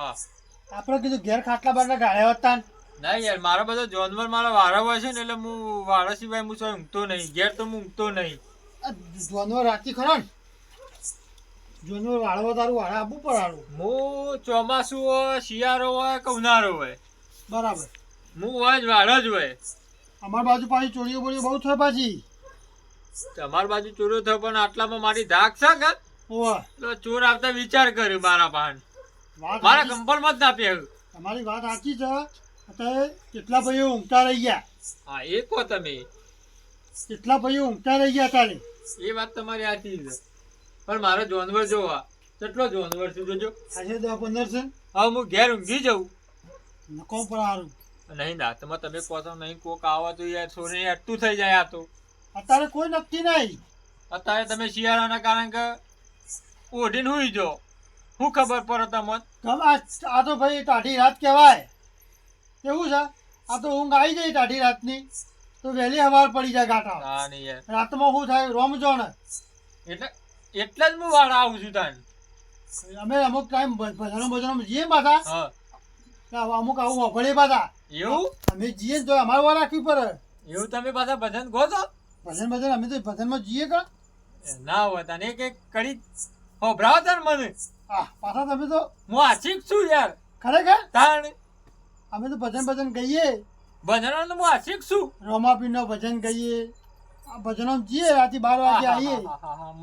હા આપણે કીધું ઘેર ખાટલા બાટલા ગાળ્યા હતા ને. ના યાર મારો બધો જાનવર મારા વાળા હોય છે ને એટલે હું વાળા સિવાય હું સોય ઊંઘતો નહીં. ઘેર તો હું ઊંઘતો નહીં. આ જાનવર રાતી ખરો ને જાનવર વાળવા તારું વાળા આપવું પડાડું. હું ચોમાસું હોય શિયાળો હોય કે ઉનાળો હોય બરાબર. હું હોય જ વાળો જ હોય. અમારી બાજુ પાછી ચોરીઓ બોરીઓ બહુ થાય પાછી. તમારી બાજુ ચોરો થયો પણ આટલામાં મારી ધાક છે કે ઓહ તો ચોર આવતા વિચાર કર્યો મારા પાન વાત મારા સાચી. કંપનમાં જ ના પહેર્યું. તમારી વાત સાચી છે. અત્યારે કેટલા ભાઈઓ ઊંઘતા રહી ગયા. હા એ કહો તમે. કેટલા ભાઈઓ ઊંઘતા રહી ગયા તારે. એ વાત તમારી સાચી છે પણ મારો જાનવર જોવા કેટલો જાનવર છે જોજો. આજે 10-15 છે. હવે હું ઘેર ઊંઘી જાઉં નકો પડાડું. નહીં દાંતમાં તમે કહો છો નહીં કોક આવો તો યાર સોને અટતું થઈ જાય. આ તો અત્યારે કોઈ નક્કી નહીં. અત્યારે તમે શિયાળાના કારણ કે ઓઢીને હુઈ જો શું ખબર પડે તમને. આ તો ભાઈ ટાઢી રાત કહેવાય. કેવું છે આ તો ઊંઘ આવી જાય ટાઢી રાતની તો વહેલી સવાર પડી જાય ગાંઠા. હા નહીં યાર રાતમાં શું થાય રોમજોણ. એટલે એટલે જ હું વાળા આવું છું તાન. અમે અમુક ટાઈમ ભજનો જઈએ પાછા હા અમુક આવું વાપરીએ પાછા. એવું અમે જઈએ ને તો અમારે વાર રાખવી પડે. એવું તમે પાછા ભજન કહો છો. ભજન અમે તો ભજનમાં જઈએ કા. ના હોય તને એક કરી હોભરાવો તાર મને. પાછા તમે તો હું આશિક છું યાર. ખરેખર તાણ અમે તો ભજન ગઈએ. ભજનનો હું આશિક છું. રોમાપીરનો ભજન ગઈએ. આ ભજનો જઈએ રાતે 12 વાગે આવીએ.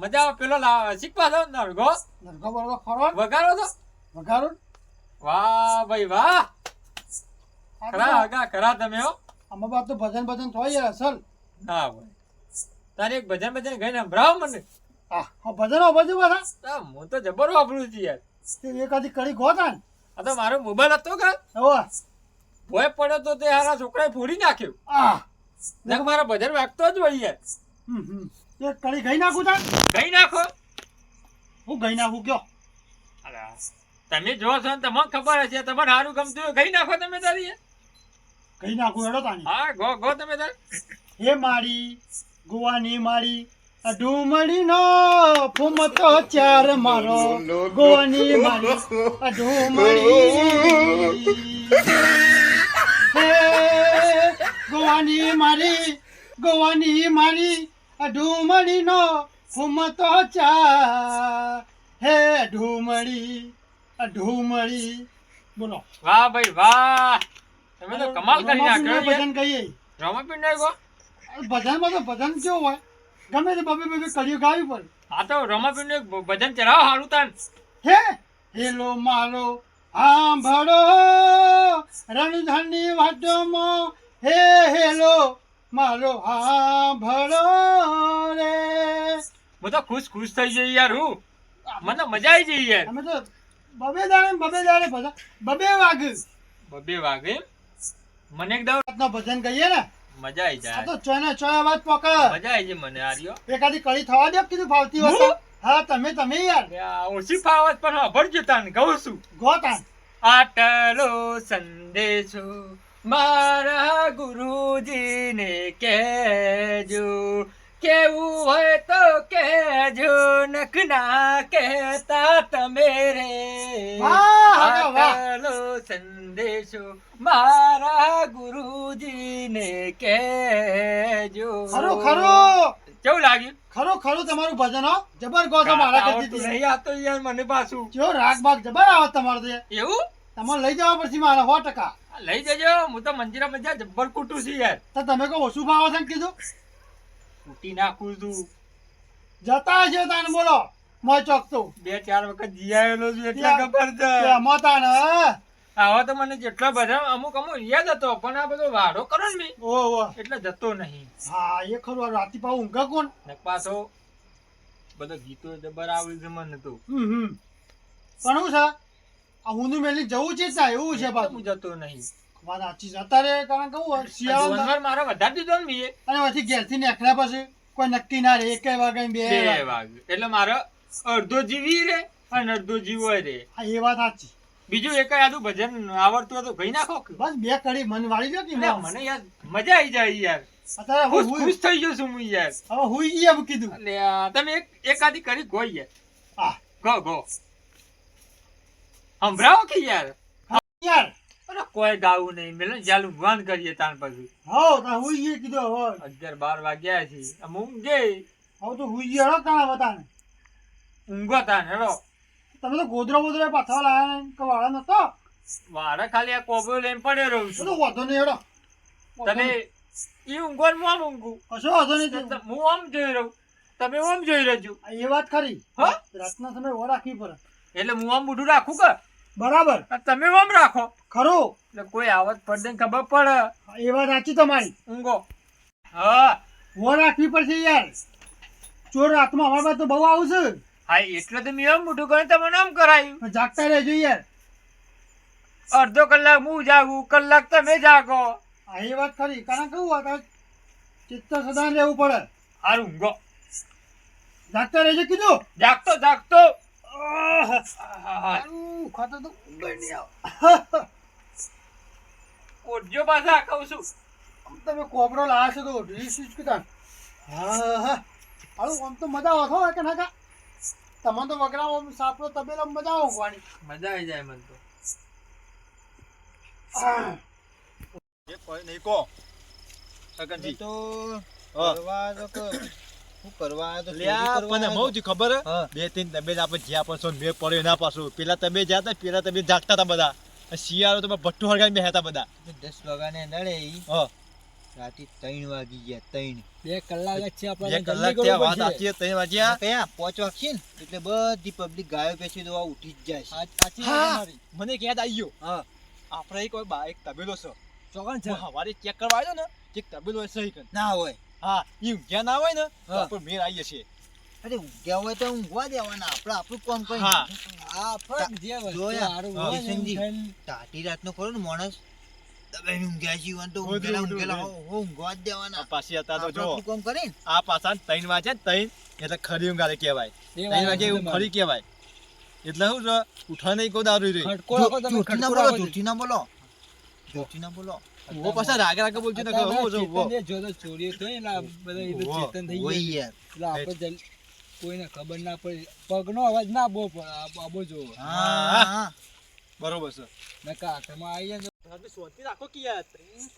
મજા આવે. પેલો આશિક પાછો નરગો નરગો બરગો ખરો વગાડો તો વઘારો. વાહ ભાઈ વાહ. ખરા હગા ખરા તમે હો. આમાં બાદ તો ભજન થોય યાર અસલ. ના ભાઈ તારે એક ભજન ગઈને સંભળાવો મને. ભજન અવાજ પાછા હું તો જબર વાપરું છું યાર. એકાદી કડી ગોતા ને. આ તો મારો મોબાઈલ હતો કે હવે ભોય પડ્યો તો તે હારા છોકરાએ ફોડી નાખ્યો. નક મારા ભજન વાગતો જ હોય યાર. એક કડી ગઈ નાખું તા ગઈ નાખો. હું ગઈ નાખું કયો. અલા, તમે જો છો ને તમને ખબર હશે તમારે સારું ગમતું હોય ગઈ નાખો તમે તારી. ગઈ નાખું હેડો તાની. હા ગો ગો તમે તાર. હે મારી ગોવાની મારી અઢુમડીનો ફૂમતો ચાર મારો ગોવાની મારી અઢુમડી. હે ગોવાની મારી અઢુમડીનો ફૂમતો ચાર. હે અઢુમડી બોલો. વાહ ભાઈ વાહ. તમે તો કમાલ કરી નાખ્યો ભજન કહીએ. રમાપીર નાખ્યો. ભજનમાં તો ભજન કેવું હોય ગમે તે બબે કડીઓ ગાવી પડે. હા તો રમાપીર નું ભજન ચલાવો સારું તાન. હે હેલો મારો આંભળો રણધણી વાટોમાં. હે હેલો મારો આંભળો રે. હું તો ખુશ થઈ જઈ યાર. હું મને મજા આવી જઈ યાર. અમે તો બબે દાડે ભજન બબે વાગે મને એક દાવ ભજન કહીએ ને મજા આવી જાય. તો ચોય અવાજ પકડ. મજા આવી જાય મને આર્યો. એકાદી કડી થવા દે કીધું ફાવતી હોય તો. હા તમે યાર ઓછી ફાવત પણ ભરજો તાન કહું છું. ગોતા આટલો સંદેશો મારા ગુરુજીને કહેજો. કેવું હોય તો કહેજો નખના કહેતા તમે રે. આટલો સંદેશો મારા ગુરુજીને કહેજો. ખરું કેવું લાગ્યું. ખરું તમારું ભજન હો જબર ગોતો મારા કરતી નહીં આતો યાર મને પાછું. જો રાગ બાગ જબર આવે તમારે તો એવું તમારે લઈ જવા પડશે મારે 100%. લઈ જજો. હું તો મંજીરા મજા જબ્બર કૂટું છું યાર. તો તમે કહો ઓછું ભાવ છે ને કીધું કૂટી નાખું છું. જતા હશે તાને બોલો મોય ચોકતો 2-4 વખત જીયાયેલો છું એટલે ખબર છે. એમાં તાને આવા તો મને જેટલા બધા અમુક યાદ હતો પણ આ બધો વાડો કરો ને મેં ઓહો એટલે જતો નહીં. હા એ ખરું રાતી પાછું ઊંઘે કોણ ને પાછો બધો ગીતો જબર આવ્યું છે મને તો. પણ શું છે આ ઊંધું મેલી જવું છે ને એવું છે પાછું. હું જતો નહીં. વાત સાચી છે અત્યારે કારણ કેવું હોય શિયાળો જાનવર મારો વધારે દીધો ને મેં. અને પછી ઘેરથી નીકળ્યા પછી કોઈ નક્કી ના રે 1 વાગે 2 વાગે એટલે મારો અડધો જીવી રે અને અડધો જીવો રે. હા એ વાત સાચી. બીજું એક આદું ભજન આવડતું હોય તો ગઈ નાખો. બસ 2 કડી મન વાળી દો કે મને યાર મજા આવી જાય યાર. અત્યારે ખુશ થઈ ગયો છું હું યાર. હવે હુઈ ગયા કીધું. એટલે તમે એક આદી કરી ગો યાર. હા ગો ગો સંભળાવો કે યાર યાર અરે કોઈ ગાવું નહીં મેલે ચાલુ ઊંઘવાન કરીએ તાન પછી હો તા હુઈ ગઈ કીધું હવે 11-12 વાગ્યા છે આમ ઊંઘે હવે તો હુઈ ગયો હો કાં બતાને ઊંઘો તાન હેડો તમે તો ગોદરો બોદરો પાથવા લાયા ને કે વાળા નતો વારે ખાલી આ કોબો લઈને પડ્યો રહું તો છું વાંધો નહીં હેડો તમે ઈ ઊંઘો ને હું આમ ઊંઘું કશો વાંધો નહીં હું આમ જોઈ રહું તમે આમ જોઈ રહેજો એ વાત ખરી હા? રાતના સમય ઓ રાખવી પડે એટલે હું આમ મોઢું રાખું કે બરાબર આ તમે આમ રાખો ખરું એટલે કોઈ આવત પડે ને ખબર પડે એ વાત સાચી તમારી ઊંઘો હા ઓ રાખવી પડશે યાર ચોર રાતમાં અમારા પાસે તો બહુ આવશે હા એટલે તો મેં આમ મોઢું કરીને તમને આમ કરાયું પણ જાગતા રહેજો યાર અડધો કલાક હું જાગું કલાક તમે જાગો હા એ વાત ખરી કારણ કેવું હોય ચિત્ત સદાન રહેવું પડે હારું ઊંઘો જાગતા રહેજો કીધું જાગતો જાગતો ખાતો તો ઊંઘ નહીં આવે કોટજો પાછા કહું છું તમે કોબરો લાયા છો તો રીસ કીધા હા હા હાલું આમ તો મજા આવે હો કે નાકા તમને તો વગરામાં સાપડો તબેલો મજા આવે ઊંઘવાની મજા આવી જાય મને તો એ કોઈ નહીં કો સગનજી તો હા. કરવા તો શું કરવા તો લ્યા પણ બહુ જ ખબર હે? હા. 2-3 તમે જ આપણે જ્યાં પણ છો મેં પડ્યો ના પાછું પેલા તમે જ્યાં હતા પેલા તમે જાગતા હતા બધા અને શિયાળો તમે ભટ્ટુ હળગાઈને બેહ્યા હતા બધા 10 વાગ્યાને નડે ઈ હા રાતે 3 વાગી ગયા 3 2 કલાક જ છે બે આપણે કલાક ત્યાં વાત સાચી 3 વાગ્યા કયા 5 વાગશે ને એટલે બધી પબ્લિક ગાયો પેછી તો ઉઠી જ જાય છે સાચી વાત હા તમારી. મને એક યાદ આવી ગયો હા આપણે એક એક તબેલો છે ચોકન છે હું સવારે ચેક કરવા આવ્યો ને એક તબેલો હોય સહી કર ના હોય હા ઈ ઊંઘ્યા ના હોય ને તો હા. આપણે મેર આવીએ છીએ અરે ઊંઘ્યા હોય તો ઊંઘવા દેવાના આપણે આપણું કામ કરી હા. આ ફરક જે વસ્તુ જોયા. હારું હા. હોય ને કિશનજી. ઉઠાઈને ટાટી રાતનો કરો ને માણસ તમે ઊંઘ્યા છીએ વાન તો ગોદરું ઊંઘેલા ઉડ્યું. ઊંઘવા જ દેવાના આ પાછી હતા તો આપણે જો આપણું કામ કરીને આ પાછા 3 વાગ્યા ને 3 એટલે ખરી ઊંઘ આવે કહેવાય એ 3 વાત વાગે છે એવું તમારી. ખરી કહેવાય એટલે શું છે ઉઠા નહીં કોઈ દારૂ રહી ખટકો રાખો તમે, જૂઠી ના ખટકો બોલો રાખો. જૂઠી ના બોલો જૂઠી ના બોલો ઉભો પાછા રાગે રાગે બોલજો ને અત્યારે ઉભો છો, ઉભો. ચેતન જે જોતો ચોરીઓ થઈ એટલે આ બધા એ તો ઉભો. ચેતન થઈ હોય ગયા યાર એટલે આપણે કોઈને ખબર ના પડે પગનો અવાજ ના બહુ પડે આબો જોવો હા હા બરોબર છે નકા હાથમાં આવી જાય ને તમે શાંતિ રાખો કે યાર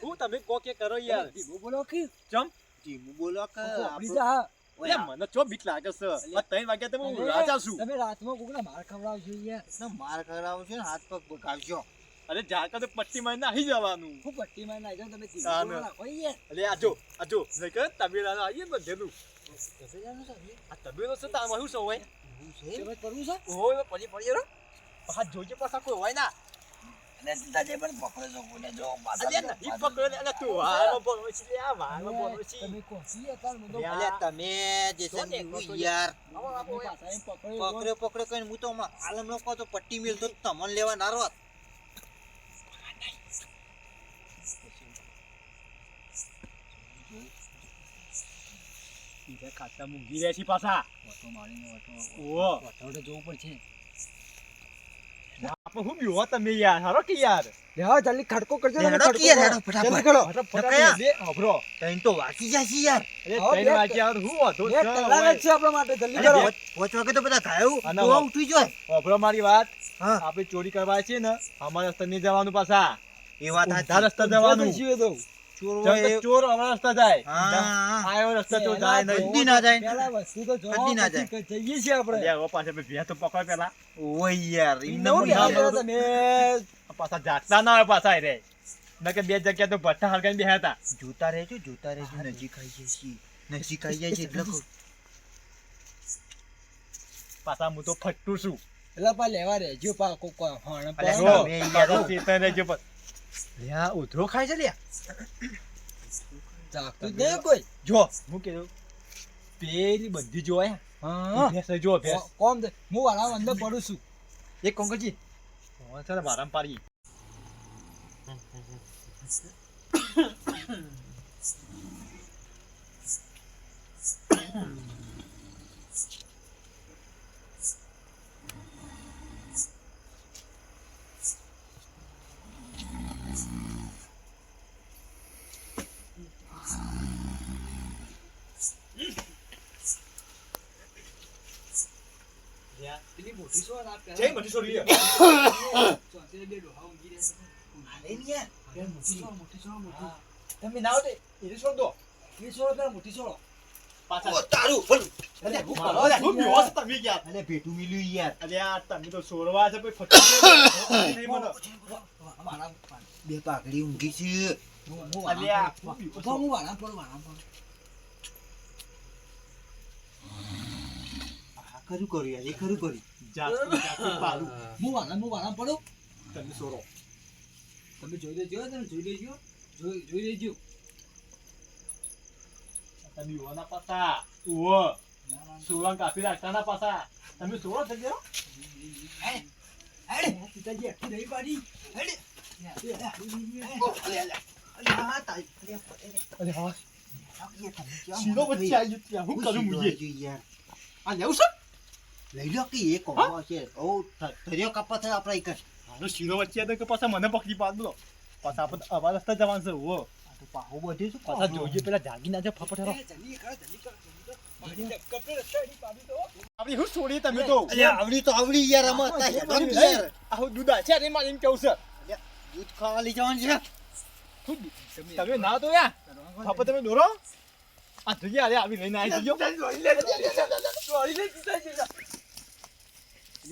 હું તમે કો કે કરો યાર ધીમું બોલો કે ચમ ધીમું બોલો કે આપણી આપણું- જા. ઓય મને ચો બીક લાગે છે આ 3 વાગ્યા તમે હું રાજા છું તમે રાતમાં કોકને માર ખવડાવશો યાર ના, માર કરાવો છે ને હાથ પગ બગાવજો અરે જાકા તો પટ્ટી માં નાહી જવાનું હું પટ્ટીમાં નાખી દઉં, તમે ધીમું ના, બોલો ના. રાખો યાર. અરે આજો નહીં કે તબેલા આવીએ ને બધેનું આ તબેલો છે તારમાં શું છે હોય તમે કરવું છે? ઓય પડી રો પાછા જોજે પાછા કોઈ હોય ના અને દાદે પણ પકડો છો કોને જો અરે નહીં પકડે ને અરે તું વારમાં બોલો છે આ વારમાં બોલો છે તમે કોસી હતા ને બધો અલે તમે જે છે ને હું યાર તમે પાછા એમ પકડ્યો. પકડ્યો કઈ હું તો આલમ નો કહો તો પટ્ટી મેલ તો તમને લેવા ના રોત બીજા ખાતા મૂંગી રહ્યા છે પાછા ઓટો મારીને ઓટો ઓ ઓટો જોવું પડશે. આપણે હું બીવો તમે યાર હારો કે યાર લેવા જલ્દી ખડકો કરજો તમે, હેડો ખડકો કે યાર, કરો. હેડો ફટાફટ. જલ્દી કરો. ફટાફટ કયા? બે અભરો તૈન તો વાગી જશે યાર અરે હવે 3 વાગ્યા હું હતો બે કલાક જ છે આપણા માટે, જલ્દી અરે કરો. બે- પોચ વાગે તો બધા ખાયું અને તો ઉઠી જાય અભરો મારી વાત હા આપણે ચોરી કરવા છે ને અમારા રસ્તે નહીં જવાનું પાછા એ વાત ઊંધા સાચી. રસ્તે જવાનું જઈશું એ તો. ચોર જેમ હોય કે એ- ચોર અમારા રસ્તે જાય હા. આયો રસ્તે તો પહેલા જાય નહીં કદી ના જાય. પહેલા વસ્તુ તો જોવો, કદી ના પછી જઈએ છીએ આપણે. લે, હવે પાછા બે ભેં તો પકડ પેલા ઓય યાર એમને નવું પણ કહેવા ના ગયા મળે. તમે. પાછા જાગતા ના હોય પાછા રે ન કે બે જગ્યા તો ભટ્ટા હળગાઈને બેહ્યા હતા જોતા રહેજો નજીક આવી જાય છે નજીક આવી જાય છે એટલે કહું. પાછા હું તો ફટ્ટું છું એટલે પા લેવા રહેજો પા કોક હોણ અલે પા. જો. તમે યાર ચેતન રહેજો પણ લ્યા ઉધરો ખાય છે લ્યા જાગતું જ નહીં કોઈ. જો હું કીધું પેલી બધી જોયા હા. ભેંસ જો ભેંસ કોમ દે. હું વાળા અંદર પડું છું. એક કોંકજી હું છે ને વારામ પાડી પેલી મોટી સો રાત કરે. જય મટી છોડી લે ચોથે બે ડોહા ઊંઘી રહેશે. અરે ને યાર બે મોટી સો, મોટી સો, મોટી. હા. તમે ના આવતે એને છોડ દો એ સોળો પેલા મોટી સોળો. પાછા ઓ તારું પણ અરે હું કરો અરે હું બીવો છે તમે યાર અરે ભેટું મિલ્યું યાર અરે આ તમે તો છોડવા છે પછી ફટી નહીં મને વાળા બે પાઘડી ઊંઘી છે હું અરે આ હું વાળા પડું. આ ખરું કર્યું યાર એ ખરું કર્યું જાત પાલું હું વાળા પડું. તમે છોડો તમે જોઈ લેજો, જોઈ લેજો. તમે યુવાના પાછા ઉવો સોળા કાપી રાખતા ના પાછા તમે છોડો થઈ ગયો પિતાજી આખી નહીં પાડી. અરે હા શીરો વચ્ચે આવી ગયો ત્યાં હું કરું મુજે યાર આ લેવું છે લઈ લો કે એ કોમો છે ઓ ધર્યો કપા થાય આપણા એક હાલો શીરો વચ્ચે તો કે પાછા મને પકડી પાડલો પાછા આપણે આવા રસ્તા જવાનું છે ઉવો તો પાહો બધે શું પાછા જોઈએ પેલા જાગી ના છે ફફટારો જલ્દી કરો. આપણી હું છોડી તમે તો આવડી તો આવડી યાર આમાં તા હેડો ને યાર આવું દૂધ આ છે અરે મારે એમ કેવું છે દૂધ ખાવા લઈ જવાનું છે તમે ના તો યાર ફાફા તમે દોરો આ જોઈએ અરે આવી લઈને આવી જજો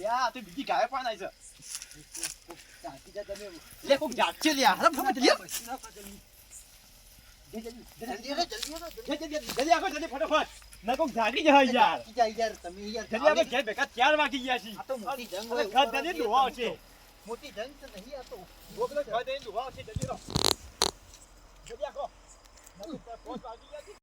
યા તે બીજી ગાય પણ આવી છે લે કોક જાગશે લે હરમ ફાફા લે જલ્દી આખો જલ્દી ફટાફટ ના કોક જાગી જાય યાર યાર તમે યાર જલ્દી આપણે ઘેર ભેગા 4 વાગી ગયા છે આ તો મોટી જંગ અરે હોય ઘર જલ્દી દોવા આવશે મોટી જંગ તો નહીં આ તો બોબલો ઘર જલ્દી દોવા આવશે જલ્દી રહો જલ્દી આખો ના તો 5 વાગી ગયા છે